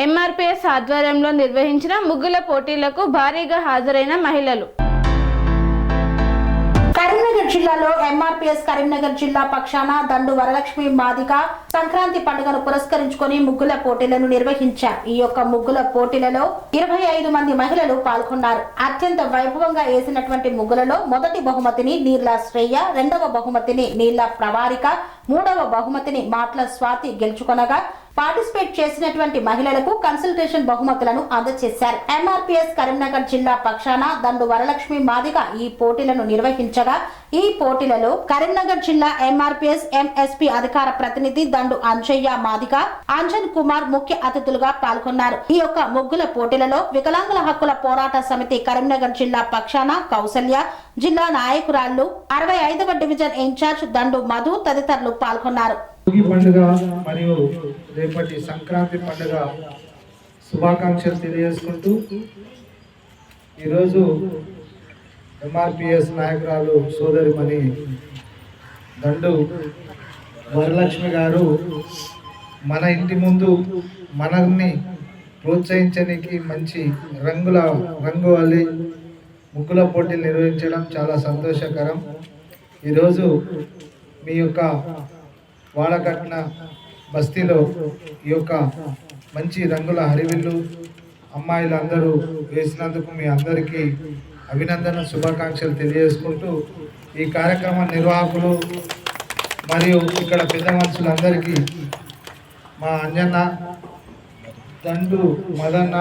MRPS ఆధ్వర్యంలో నిర్వహించిన ముగ్గుల పోటీలకు భారీగా హాజరైన మహిళలు. కరీంనగర్ జిల్లాలో ఎంఆర్పీఎస్ కరీంనగర్ జిల్లా పక్షాన దండు వరలక్ష్మి మాదిగ సంక్రాంతి పండుగను పురస్కరించుకొని ముగ్గుల పోటీలను నిర్వహించారు. ఈ యొక్క ముగ్గుల పోటీలలో 25 మంది మహిళలు పాల్గొన్నారు. అత్యంత వైభవంగా వేసినటువంటి ముగ్గులలో మొదటి బహుమతిని నీర్ల శ్రేయ, రెండవ బహుమతిని నీళ్ల ప్రవారిక, మూడవ బహుమతిని మాట్ల స్వాతి గెలుచుకొనగా పార్టిసిపేట్ చేసినటువంటి మహిళలకు కన్సల్టేషన్ బహుమతులను అందజేశారు. ఎంఆర్పీఎస్ కరీంనగర్ జిల్లా పక్షాన దండు వరలక్ష్మి మాదిగ ఈ పోటీలను నిర్వహించగా ఈ పోటీలలో కరీంనగర్ జిల్లా ఎంఆర్పీఎస్ ఎంఎస్పీ అధికార ప్రతినిధి దండు అంజయ్య మాదిగ, అంజన్ కుమార్ ముఖ్య అతిథులుగా పాల్గొన్నారు. ఈ యొక్క ముగ్గుల పోటీలలో వికలాంగుల హక్కుల పోరాట సమితి కరీంనగర్ జిల్లా పక్షాన కౌసల్య, జిల్లా నాయకురాళ్లు, 65వ డివిజన్ ఇన్ఛార్జ్ దండు మధు తదితరులు పాల్గొన్నారు. పండుగ మరియు రేపటి సంక్రాంతి పండుగ శుభాకాంక్షలు తెలియజేసుకుంటూ ఈరోజు ఎంఆర్పీఎస్ నాయకురాలు సోదరిమణి దండు వరలక్ష్మి గారు మన ఇంటి ముందు మనల్ని ప్రోత్సహించడానికి మంచి రంగు అల్లి ముగ్గుల పోటీలు నిర్వహించడం చాలా సంతోషకరం. ఈరోజు మీ యొక్క వాడకట్న బస్తీలో ఈ యొక్క మంచి రంగుల హరివిల్లు అమ్మాయిలు అందరూ వేసినందుకు మీ అందరికీ అభినందన శుభాకాంక్షలు తెలియజేసుకుంటూ ఈ కార్యక్రమ నిర్వాహకులు మరియు ఇక్కడ పెద్ద మనుషులందరికీ మా అంజన్న, దండు మదన్న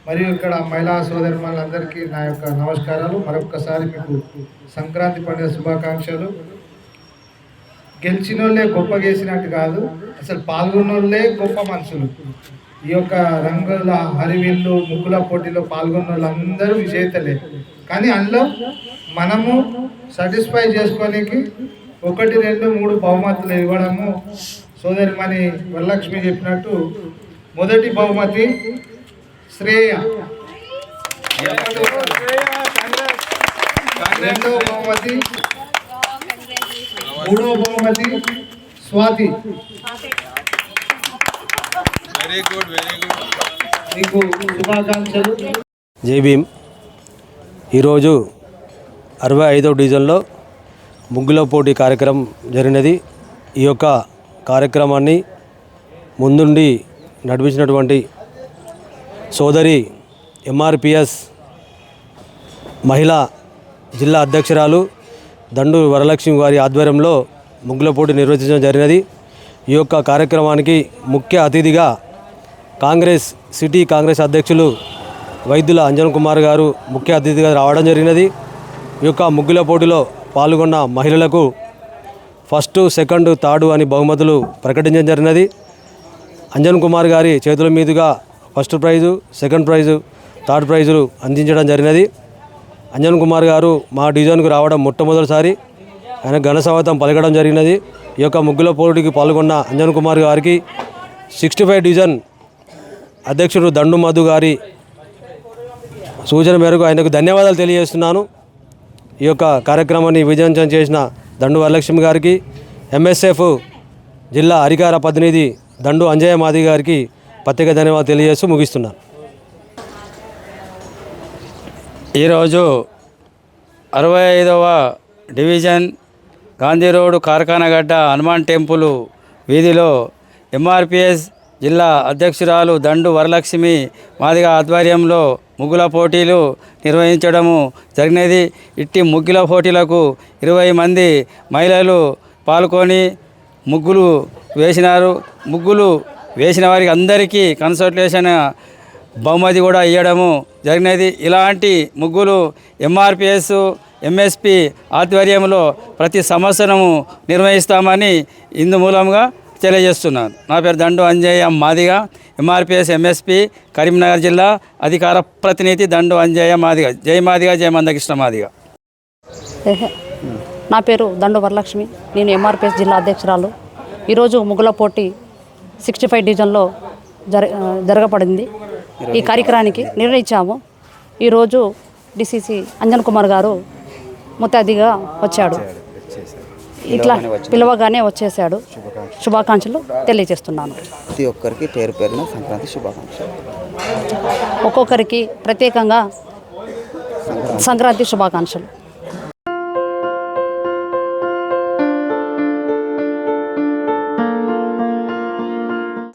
మరియు ఇక్కడ మహిళా సోదరిమణులందరికీ నా యొక్క నమస్కారాలు. మరొక్కసారి మీకు సంక్రాంతి పండుగ శుభాకాంక్షలు. గెలిచిన వాళ్ళే గొప్ప గేసినట్టు కాదు, అసలు పాల్గొన్న వాళ్ళే గొప్ప మనుషులు. ఈ యొక్క రంగుల హరివిల్లు ముగ్గుల పోటీలో పాల్గొన్న వాళ్ళందరూ విజేతలే. కానీ అందులో మనము సాటిస్ఫై చేసుకోనికి 1, 2, 3 బహుమతులు ఇవ్వడము సోదరిమణి వరలక్ష్మి చెప్పినట్టు మొదటి బహుమతి శ్రేయ, రెండవ బహుమతి, మూడవ బహుమతి స్వాతి. మీకు శుభాకాంక్షలు. జై భీమ్. ఈరోజు 65వ డివిజన్లో ముగ్గుల పోటీ కార్యక్రమం జరిగినది. ఈ యొక్క కార్యక్రమాన్ని ముందుండి నడిపించినటువంటి సోదరి ఎంఆర్పీఎస్ మహిళా జిల్లా అధ్యక్షురాలు దండు వరలక్ష్మి వారి ఆధ్వర్యంలో ముగ్గుల పోటీ నిర్వహించడం జరిగినది. ఈ యొక్క కార్యక్రమానికి ముఖ్య అతిథిగా సిటీ కాంగ్రెస్ అధ్యక్షులు వైద్యుల అంజన్ కుమార్ గారు ముఖ్య అతిథిగా రావడం జరిగినది. ఈ యొక్క ముగ్గుల పోటీలో పాల్గొన్న మహిళలకు 1st, 2nd, 3rd అని బహుమతులు ప్రకటించడం జరిగినది. అంజన్ కుమార్ గారి చేతుల మీదుగా 1st price, 2nd price, 3rd ప్రైజులు అందించడం జరిగినది. అంజన్ కుమార్ గారు మా డివిజన్కు రావడం మొట్టమొదటిసారి. ఆయన ఘన స్వాగతం పలకడం జరిగినది. ఈ యొక్క ముగ్గుల పోటీకి పాల్గొన్న అంజన్ కుమార్ గారికి 65 డివిజన్ అధ్యక్షుడు దండు మధు గారి సూచన మేరకు ఆయనకు ధన్యవాదాలు తెలియజేస్తున్నాను. ఈ యొక్క కార్యక్రమాన్ని విజయవంతం చేసిన దండు వరలక్ష్మి గారికి, ఎంఎస్ఎఫ్ జిల్లా అధికార ప్రతినిధి దండు అంజయ్య మాది గారికి ప్రత్యేక ధన్యవాదాలు తెలియజేస్తూ ముగిస్తున్నాను. ఈరోజు 65వ division Gandhi road Karkhanagadda Hanuman temple వీధిలో ఎంఆర్పీఎస్ జిల్లా అధ్యక్షురాలు దండు వరలక్ష్మి మాదిగ ఆధ్వర్యంలో ముగ్గుల పోటీలు నిర్వహించడము జరిగినది. ఇట్టి ముగ్గుల పోటీలకు 20 మంది మహిళలు పాల్గొని ముగ్గులు వేసినారు. ముగ్గులు వేసిన వారికి అందరికీ కన్సల్టేషన్ బహుమతి కూడా ఇవ్వడము జరిగినది. ఇలాంటి ముగ్గులు ఎంఆర్పీఎస్ ఎంఎస్పీ ఆధ్వర్యంలో ప్రతి సంవత్సరము నిర్వహిస్తామని ఇందు మూలంగా తెలియజేస్తున్నాను. నా పేరు దండు అంజయ్య మాదిగ, ఎంఆర్పీఎస్ ఎంఎస్పీ కరీంనగర్ జిల్లా అధికార ప్రతినిధి దండు అంజయ్య మాదిగ. జై మాదిగ, జై మందకృష్ణ మాదిగ. నా పేరు దండు వరలక్ష్మి, నేను ఎంఆర్పీఎస్ జిల్లా అధ్యక్షురాలు. ఈరోజు ముగ్గుల పోటీ 65 డివిజన్లో జరగబడింది. ఈ కార్యక్రమానికి నిర్ణయించాము. ఈరోజు డిసిసి అంజన్ కుమార్ గారు ముఖ్య అతిథిగా వచ్చాడు. ఇట్లా పిలవగానే వచ్చేసాడు. శుభాకాంక్షలు తెలియజేస్తున్నాను. ప్రతి ఒక్కరికి పేరు పేరున సంక్రాంతి శుభాకాంక్షలు. ఒక్కొక్కరికి ప్రత్యేకంగా సంక్రాంతి శుభాకాంక్షలు.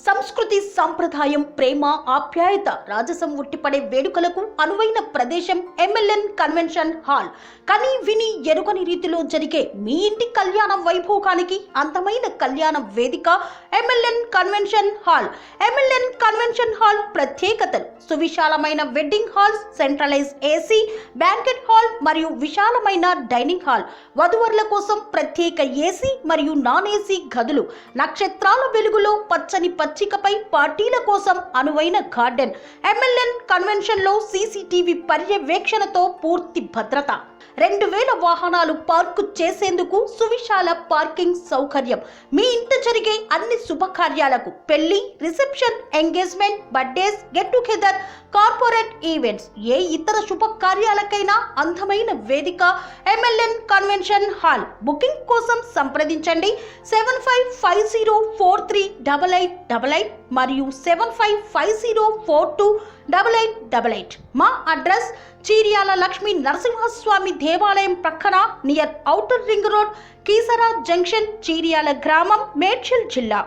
సంస్కృతి, సాంప్రదాయం, ప్రేమ, ఆప్యాయత, రాజసం ఉట్టిపడే వేడుకలకు అనువైన ప్రదేశం ఎంఎల్ఎన్ కన్వెన్షన్ హాల్. కని విని ఎరుగని రీతిలో జరిగే మీ ఇంటి కళ్యాణ వైభోగానికి అందమైన కళ్యాణ వేదిక MLN convention hall. MLN convention hall ప్రత్యేకతలు: సువిశాలమైన wedding halls, centralize AC, banquet hall మరియు విశాలమైన డైనింగ్ హాల్. వధువరుల కోసం ప్రత్యేక ఏసీ మరియు నాన్ ఏసీ గదులు. నక్షత్రాల వెలుగులో పచ్చని పచ్చికపై పార్టీల కోసం అనువైన గార్డెన్. ఎంఎల్ఎన్ కన్వెన్షన్ లో సీసీటీవీ పర్యవేక్షణతో పూర్తి భద్రత. 2000 వాహనాలు పార్కు చేసేందుకు సువిశాల పార్కింగ్ సౌకర్యం. మీ ఇంట జరిగే అన్ని శుభకార్యాలకు, పెళ్లి, reception, engagement, birthdays, get together, corporate events, ఏ ఇతర శుభకార్యాలకైనా అందమైన వేదిక ఎంఎల్ఎన్ కన్వెన్షన్ హాల్. బుకింగ్ కోసం సంప్రదించండి 7550438888 మరియు 7550428888. మా అడ్రస్ చీర్యాల లక్ష్మీ నరసింహస్వామి దేవాలయం ప్రక్కన, near outer ring road, Keesara junction, Cheeryal గ్రామం, మేడ్చల్ జిల్లా.